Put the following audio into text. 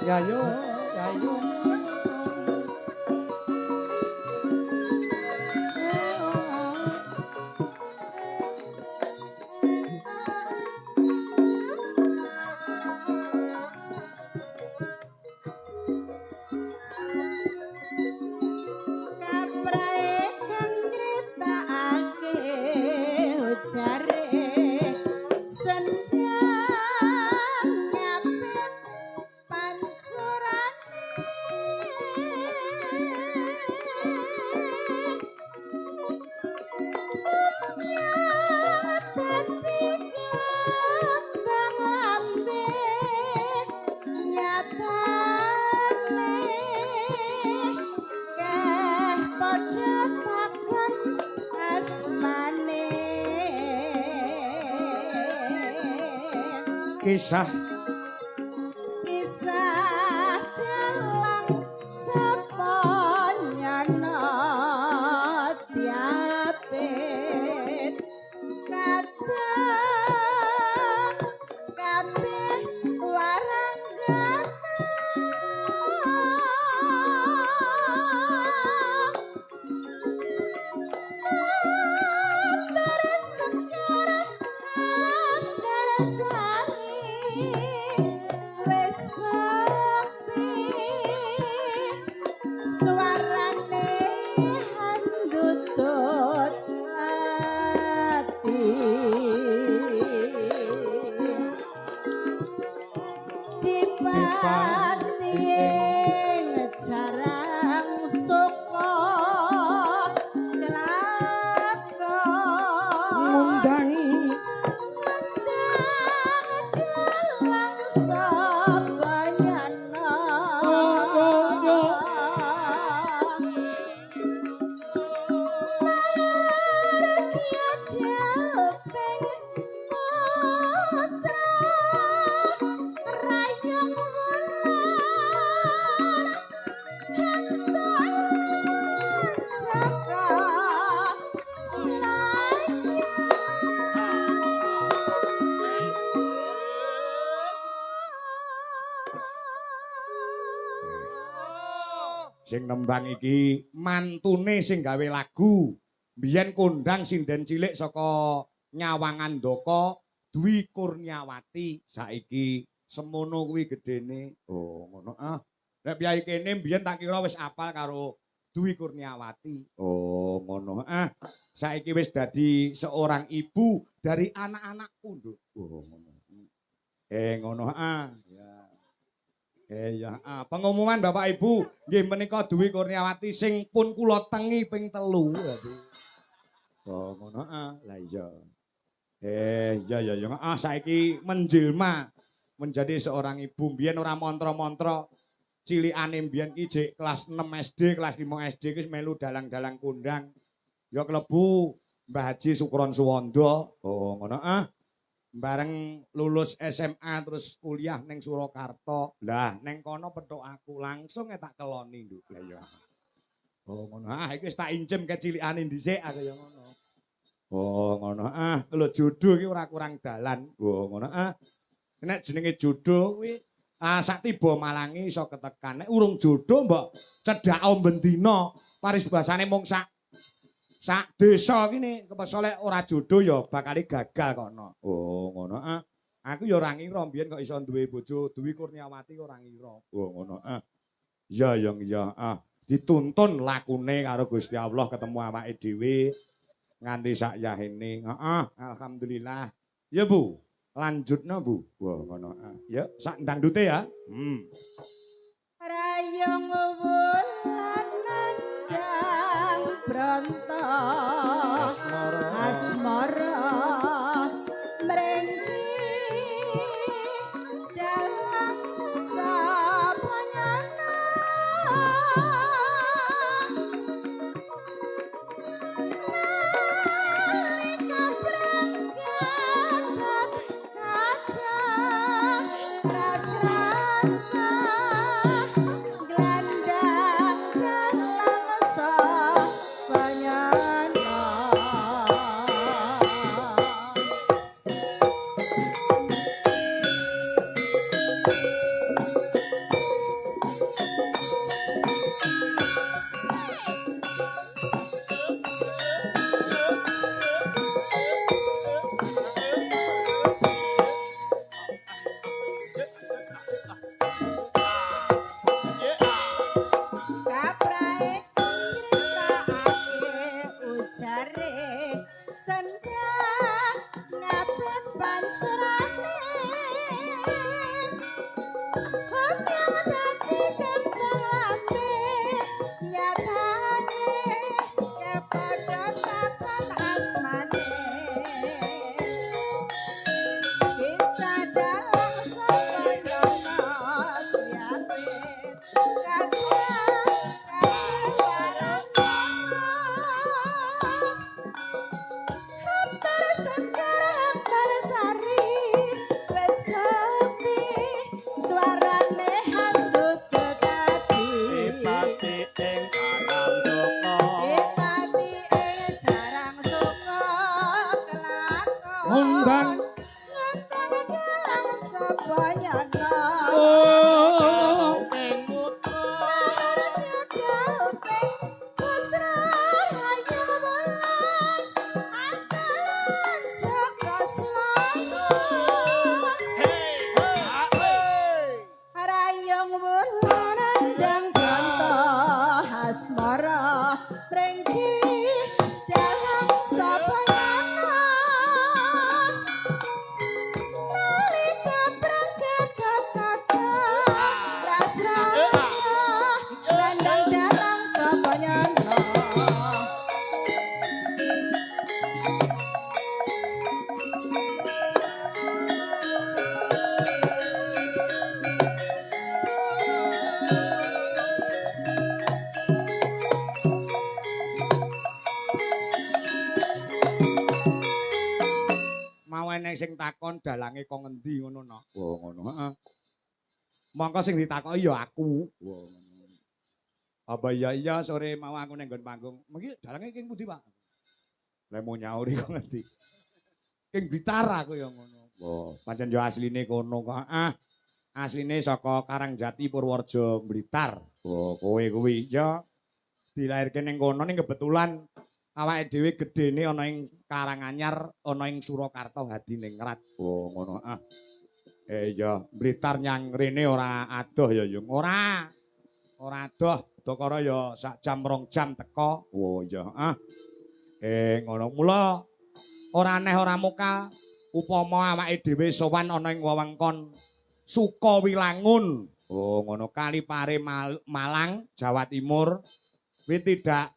Yayo, yayo. Kisah dalang seponyana diapit kadang kabeh waranggan Dipating jarang suka kelakon ngundang dalang sabanyana margia japeng putra rayong wulan hantalan saka sing nembang iki mantune sing gawe lagu. Biyen kondang sinden cilik saka Nyawangan Ndaka Dwi Kurniawati. Saiki semono kuwi gedene. Oh, ngono ah. Nek piyai kene biyen tak kira wis apal karo Dwi Kurniawati. Oh, ngono ah. Saiki wis dadi seorang ibu dari anak-anakku, Nduk. Oh, ngono. Ngono ah. Ya. Ya, pengumuman Bapak Ibu, nggih menika Dwi Kurniawati sing pun kula tengi ping 3. Oh, ngono lah iya. Ya. Saiki menjelma menjadi seorang ibu. Biyen ora montra-montra. Cilikane biyen ki jek kelas 6 SD, kelas 5 SD wis melu dalang-dalang kondang. Ya klebu Mbah Haji Sukron Suwanda. Oh, ngono bareng lulus SMA terus kuliah neng Surakarta. Lah neng kono petuk aku langsung tak keloni Nduk. Lah ya. Oh ngono. Iki wis tak incem kecilikane dhisik kaya ngono. Oh ngono. Lho jodoh iki ora kurang dalan. Oh ngono. Nek jenenge jodoh kuwi sak tiba malangi iso ketekan. Nek urung jodoh mbok cedhak bendina parisbasane mung sak desa kene kepesole ora jodoh ya bakal gagal kono. Oh, ngono. Aku ya ora ngira mbiyen kok iso duwe bojo Dwi Kurniawati ora ngira. Oh, ngono. Iya ya iya. Dituntun lakune karo Gusti Allah ketemu awake dhewe nganti sak yahene. Alhamdulillah. Ya Bu, lanjutno Bu. Wah, ngono. Ya, sak dangdute ya. rayong wulan nandang branta asmara mrengki dalang sapanyana nalika brangkat kaca rasranta glandang dalang sapanyana Kaprae nyritakake ujare sendang ngabet pancerane Konyang dadi kembangane nyatane ya padha takon asmane bisa dalang sapa nyono diapit Hampir segar hampir sari wis kopi suarane handut tetapi Pati ing alam soko. Ipati ing sarang suka kelakon Undang. Ngenteng kelang sapa nyono Oh, Mahar nyoda uping putra hayang bulan Andalan saka Selangor Rayong bulan andang kanto asmara pringgih dalang sapa nyono Nalika berangkat ke kaca rasraya landang dalang sapa nyono mau eneng sing takon dalange kok ngendi ngono no. Oh, ngono. Heeh. Mongko sing ditakoki ya aku. Oh, ngono. Apa iya sore mau aku ning nggon panggung. Mengki dalange king pundi, Pak? Lah mau nyauri kok ngendi. King Blitar aku ya ngono. Oh, pancen yo asline kono kok. Heeh. Asline saka Karangjati Purworejo Blitar. Oh, kowe kuwi ya dilahirke ning kono ning kebetulan awake dhewe gedene ana ing Karanganyar, ana ing Surakarta Hadiningrat. Oh, ngono. Ah. Iya, Blitar nyang rene ora adoh ya, Yung. Ora. Ora adoh, dokara ya sak jam 2 jam teko. Oh, iya. Ah. Ngono. Mula ora aneh ora mokal upama awake dhewe sowan ana ing wewengkon Sukawilangun. Oh, ngono. Kalipare Malang, Jawa Timur. Kuwi tidak